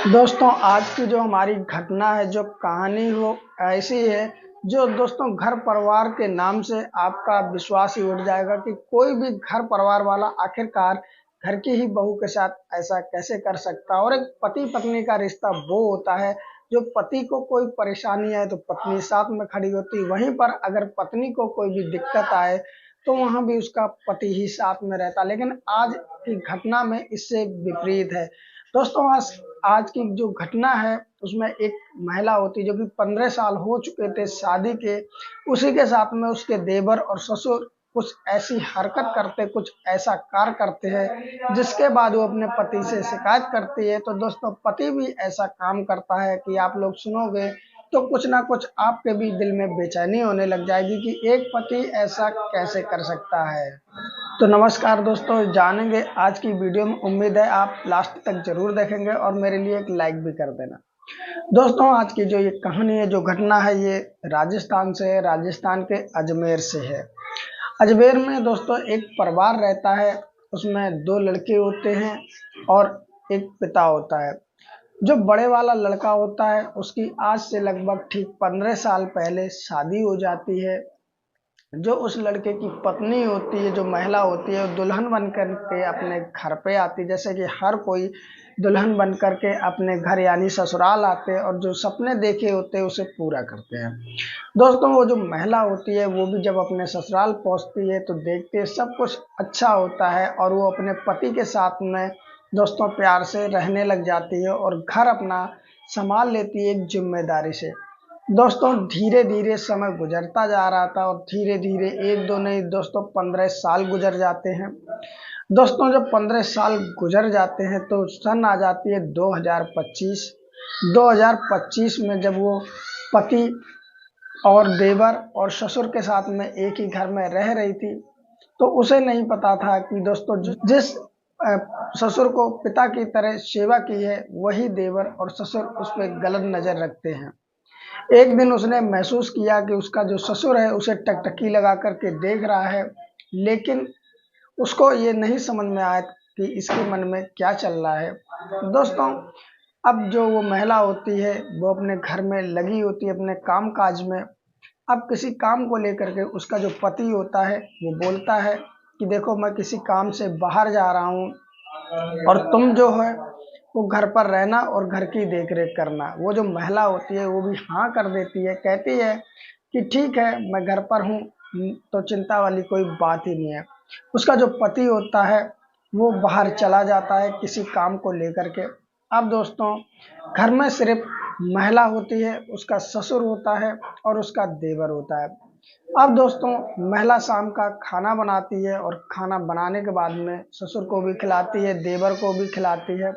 दोस्तों आज की जो हमारी घटना है, जो कहानी वो ऐसी है जो दोस्तों घर परिवार के नाम से आपका विश्वास ही उठ जाएगा कि कोई भी घर परिवार वाला आखिरकार घर की ही बहू के साथ ऐसा कैसे कर सकता है। और एक पति पत्नी का रिश्ता वो होता है जो पति को कोई परेशानी आए तो पत्नी साथ में खड़ी होती, वहीं पर अगर पत्नी को कोई भी दिक्कत आए तो वहां भी उसका पति ही साथ में रहता। लेकिन आज की घटना में इससे विपरीत है। दोस्तों आज आज की जो घटना है उसमें एक महिला होती जो कि 15 साल हो चुके थे शादी के, उसी के साथ में उसके देवर और ससुर कुछ ऐसी हरकत करते, कुछ ऐसा कार्य करते हैं जिसके बाद वो अपने पति से शिकायत करती है। तो दोस्तों पति भी ऐसा काम करता है कि आप लोग सुनोगे तो कुछ ना कुछ आपके भी दिल में बेचैनी होने लग जाएगी कि एक पति ऐसा कैसे कर सकता है। तो नमस्कार दोस्तों, जानेंगे आज की वीडियो में। उम्मीद है आप लास्ट तक जरूर देखेंगे और मेरे लिए एक लाइक भी कर देना। दोस्तों आज की जो ये कहानी है, जो घटना है, ये राजस्थान से है, राजस्थान के अजमेर से है। अजमेर में दोस्तों एक परिवार रहता है, उसमें दो लड़के होते हैं और एक पिता होता है। जो बड़े वाला लड़का होता है उसकी आज से लगभग ठीक 15 साल पहले शादी हो जाती है। जो उस लड़के की पत्नी होती है, जो महिला होती है, वो दुल्हन बन कर के अपने घर पे आती, जैसे कि हर कोई दुल्हन बन कर के अपने घर यानी ससुराल आते हैं और जो सपने देखे होते हैं उसे पूरा करते हैं। दोस्तों वो जो महिला होती है वो भी जब अपने ससुराल पहुंचती है तो देखते हैं सब कुछ अच्छा होता है और वो अपने पति के साथ में दोस्तों प्यार से रहने लग जाती है और घर अपना संभाल लेती है एक जिम्मेदारी से। दोस्तों धीरे धीरे समय गुजरता जा रहा था और धीरे धीरे एक दो नहीं दोस्तों 15 साल गुजर जाते हैं। दोस्तों जब 15 साल गुजर जाते हैं तो सन आ जाती है 2025। 2025 में जब वो पति और देवर और ससुर के साथ में एक ही घर में रह रही थी तो उसे नहीं पता था कि दोस्तों जिस ससुर को पिता की तरह सेवा की है वही देवर और ससुर उस पर गलत नजर रखते हैं। एक दिन उसने महसूस किया कि उसका जो ससुर है उसे टकटकी लगा करके देख रहा है, लेकिन उसको ये नहीं समझ में आया कि इसके मन में क्या चल रहा है। दोस्तों अब जो वो महिला होती है वो अपने घर में लगी होती है अपने काम काज में। अब किसी काम को लेकर के उसका जो पति होता है वो बोलता है कि देखो मैं किसी काम से बाहर जा रहा हूँ और तुम जो है वो घर पर रहना और घर की देख रेख करना। वो जो महिला होती है वो भी हाँ कर देती है, कहती है कि ठीक है मैं घर पर हूँ, तो चिंता वाली कोई बात ही नहीं है। उसका जो पति होता है वो बाहर चला जाता है किसी काम को लेकर के। अब दोस्तों घर में सिर्फ महिला होती है, उसका ससुर होता है और उसका देवर होता है। अब दोस्तों महिला शाम का खाना बनाती है और खाना बनाने के बाद में ससुर को भी खिलाती है, देवर को भी खिलाती है।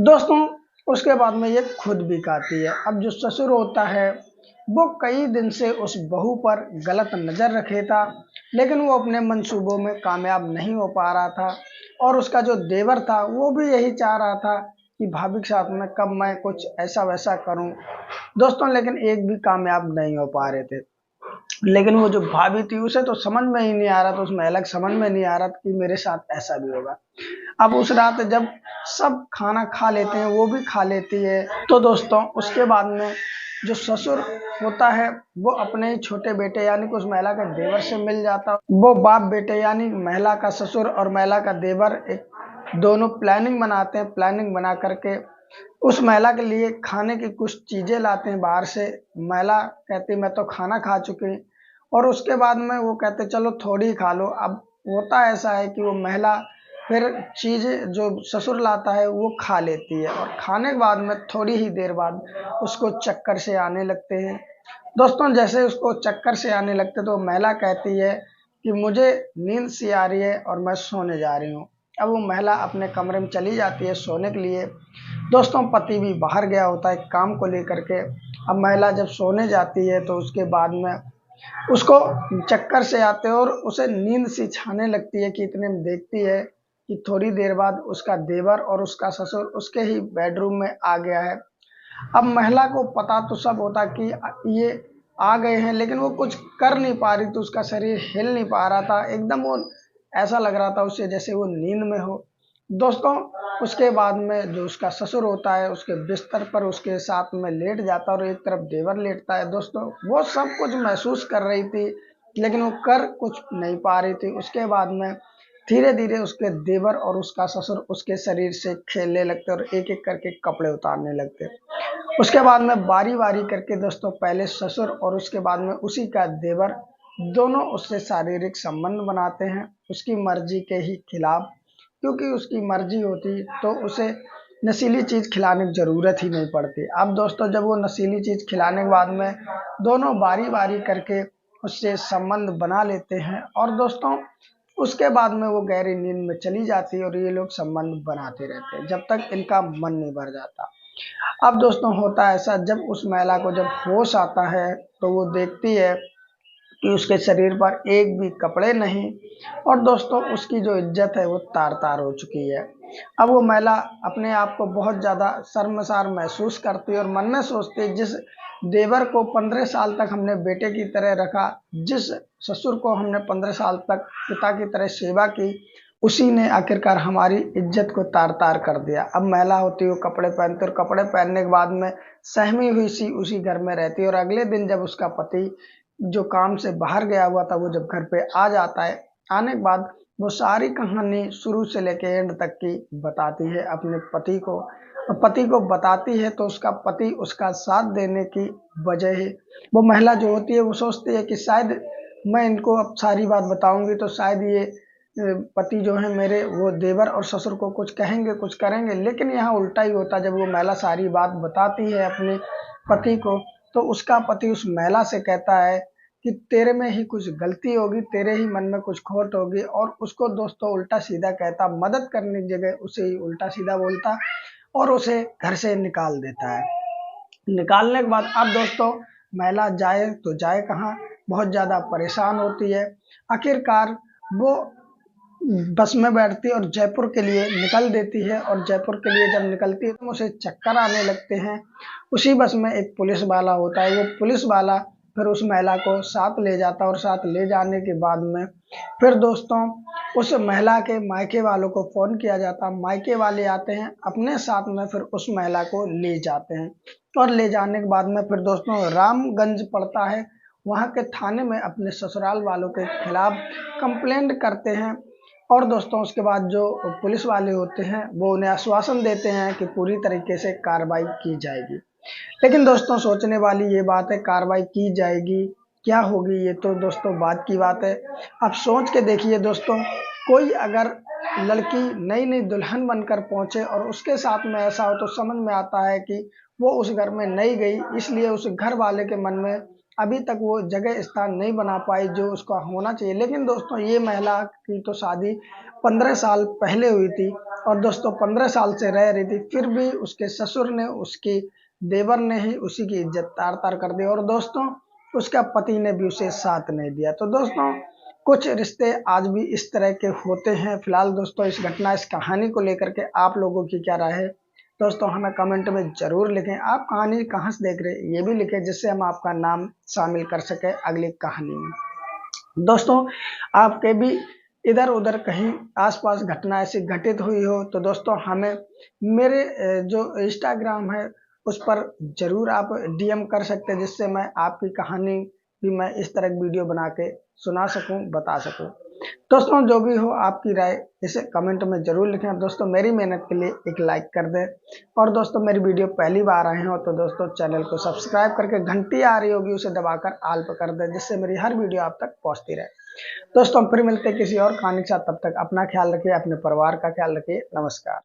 दोस्तों उसके बाद में ये खुद भी खाती है। अब जो ससुर होता है वो कई दिन से उस बहू पर गलत नजर रखे था, लेकिन वो अपने मंसूबों में कामयाब नहीं हो पा रहा था। और उसका जो देवर था वो भी यही चाह रहा था कि भाभी के साथ में कब मैं कुछ ऐसा वैसा करूं। दोस्तों लेकिन एक भी कामयाब नहीं हो पा रहे थे। लेकिन वो जो भाभी थी उसे तो समझ में ही नहीं आ रहा था, उसमें अलग समझ में नहीं आ रहा था कि मेरे साथ ऐसा भी होगा। अब उस रात जब सब खाना खा लेते हैं वो भी खा लेती है, तो दोस्तों उसके बाद में जो ससुर होता है वो अपने ही छोटे बेटे यानी कि उस महिला के देवर से मिल जाता। वो बाप बेटे यानी महिला का ससुर और महिला का देवर एक दोनों प्लानिंग बनाते हैं। प्लानिंग बना करके उस महिला के लिए खाने की कुछ चीजें लाते हैं बाहर से। महिला कहती मैं तो खाना खा चुकी, और उसके बाद में वो कहते चलो थोड़ी खा लो। अब होता ऐसा है कि वो महिला फिर चीजें जो ससुर लाता है वो खा लेती है और खाने के बाद में थोड़ी ही देर बाद उसको चक्कर से आने लगते हैं। दोस्तों जैसे उसको चक्कर से आने लगते तो महिला कहती है कि मुझे नींद सी आ रही है और मैं सोने जा रही हूँ। अब वो महिला अपने कमरे में चली जाती है सोने के लिए। दोस्तों पति भी बाहर गया होता है काम को लेकर के। अब महिला जब सोने जाती है तो उसके बाद में उसको चक्कर से आते हैं और उसे नींद सी छाने लगती है कि इतने में देखती है कि थोड़ी देर बाद उसका देवर और उसका ससुर उसके ही बेडरूम में आ गया है। अब महिला को पता तो सब होता कि ये आ गए हैं, लेकिन वो कुछ कर नहीं पा रही, तो उसका शरीर हिल नहीं पा रहा था। एकदम वो ऐसा लग रहा था उसे जैसे वो नींद में हो। दोस्तों उसके बाद में जो उसका ससुर होता है उसके बिस्तर पर उसके साथ में लेट जाता है और एक तरफ देवर लेटता है। दोस्तों वो सब कुछ महसूस कर रही थी लेकिन वो कर कुछ नहीं पा रही थी। उसके बाद में धीरे धीरे उसके देवर और उसका ससुर उसके शरीर से खेलने लगते और एक एक करके कपड़े उतारने लगते। उसके बाद में बारी बारी करके दोस्तों पहले ससुर और उसके बाद में उसी का देवर दोनों उससे शारीरिक संबंध बनाते हैं उसकी मर्जी के ही खिलाफ, क्योंकि उसकी मर्जी होती तो उसे नशीली चीज़ खिलाने की ज़रूरत ही नहीं पड़ती। अब दोस्तों जब वो नशीली चीज़ खिलाने के बाद में दोनों बारी बारी करके उससे संबंध बना लेते हैं और दोस्तों उसके बाद में वो गहरी नींद में चली जाती है और ये लोग संबंध बनाते रहते हैं जब तक इनका मन नहीं भर जाता। अब दोस्तों होता है ऐसा, जब उस महिला को जब होश आता है तो वो देखती है कि उसके शरीर पर एक भी कपड़े नहीं और दोस्तों उसकी जो इज्जत है वो तार तार हो चुकी है। अब वो महिला अपने आप को बहुत ज़्यादा शर्मसार महसूस करती है और मन में सोचती है जिस देवर को 15 साल तक हमने बेटे की तरह रखा, जिस ससुर को हमने 15 साल तक पिता की तरह सेवा की, उसी ने आखिरकार हमारी इज्जत को तार तार कर दिया। अब महिला होती है वो कपड़े पहनती और कपड़े पहनने के बाद में सहमी हुई सी उसी घर में रहती है और अगले दिन जब उसका पति जो काम से बाहर गया हुआ था वो जब घर पे आ जाता है, आने के बाद वो सारी कहानी शुरू से लेके एंड तक की बताती है अपने पति को। और पति को बताती है तो उसका पति उसका साथ देने की बजाय वो महिला जो होती है वो सोचती है कि शायद मैं इनको अब सारी बात बताऊंगी तो शायद ये पति जो है मेरे वो देवर और ससुर को कुछ कहेंगे कुछ करेंगे, लेकिन यहाँ उल्टा ही होता। जब वो महिला सारी बात बताती है अपने पति को तो उसका पति उस महिला से कहता है कि तेरे में ही कुछ गलती होगी, तेरे ही मन में कुछ खोट होगी और उसको दोस्तों उल्टा सीधा कहता, मदद करने की जगह उसे ही उल्टा सीधा बोलता और उसे घर से निकाल देता है। निकालने के बाद अब दोस्तों महिला जाए तो जाए कहाँ, बहुत ज़्यादा परेशान होती है। आखिरकार वो बस में बैठती है और जयपुर के लिए निकल देती है और जयपुर के लिए जब निकलती है तो उसे चक्कर आने लगते हैं। उसी बस में एक पुलिस वाला होता है, वो पुलिस वाला फिर उस महिला को साथ ले जाता है और साथ ले जाने के बाद में फिर दोस्तों उस महिला के मायके वालों को फ़ोन किया जाता, मायके वाले आते हैं अपने साथ में फिर उस महिला को ले जाते हैं और ले जाने के बाद में फिर दोस्तों रामगंज पड़ता है, वहाँ के थाने में अपने ससुराल वालों के खिलाफ कंप्लेंट करते हैं और दोस्तों उसके बाद जो पुलिस वाले होते हैं वो उन्हें आश्वासन देते हैं कि पूरी तरीके से कार्रवाई की जाएगी। लेकिन दोस्तों सोचने वाली ये बात है, कार्रवाई की जाएगी क्या होगी ये तो दोस्तों बाद की बात है। अब सोच के देखिए दोस्तों, कोई अगर लड़की नई नई दुल्हन बनकर पहुंचे और उसके साथ में ऐसा हो तो समझ में आता है कि वो उस घर में नहीं गई, इसलिए उस घर वाले के मन में अभी तक वो जगह स्थान नहीं बना पाई जो उसका होना चाहिए। लेकिन दोस्तों ये महिला की तो शादी 15 साल पहले हुई थी और दोस्तों 15 साल से रह रही थी, फिर भी उसके ससुर ने उसकी देवर ने ही उसी की इज्जत तार तार कर दी और दोस्तों उसका पति ने भी उसे साथ नहीं दिया। तो दोस्तों कुछ रिश्ते आज भी इस तरह के होते हैं। फिलहाल दोस्तों इस घटना इस कहानी को लेकर के आप लोगों की क्या राय है दोस्तों, हमें कमेंट में ज़रूर लिखें। आप कहानी कहाँ से देख रहे हैं ये भी लिखें जिससे हम आपका नाम शामिल कर सकें अगली कहानी में। दोस्तों आपके भी इधर उधर कहीं आसपास घटना ऐसी घटित हुई हो तो दोस्तों हमें मेरे जो इंस्टाग्राम है उस पर ज़रूर आप डीएम कर सकते हैं, जिससे मैं आपकी कहानी भी मैं इस तरह की वीडियो बना के सुना सकूं, बता सकूं। दोस्तों जो भी हो आपकी राय इसे कमेंट में ज़रूर लिखें। दोस्तों मेरी मेहनत के लिए एक लाइक कर दें और दोस्तों मेरी वीडियो पहली बार आए हो तो दोस्तों चैनल को सब्सक्राइब करके घंटी आ रही होगी उसे दबाकर आल पर कर दें, जिससे मेरी हर वीडियो आप तक पहुँचती रहे। दोस्तों फिर मिलते हैं किसी और कहानी के साथ, तब तक अपना ख्याल रखिए, अपने परिवार का ख्याल रखिए। नमस्कार।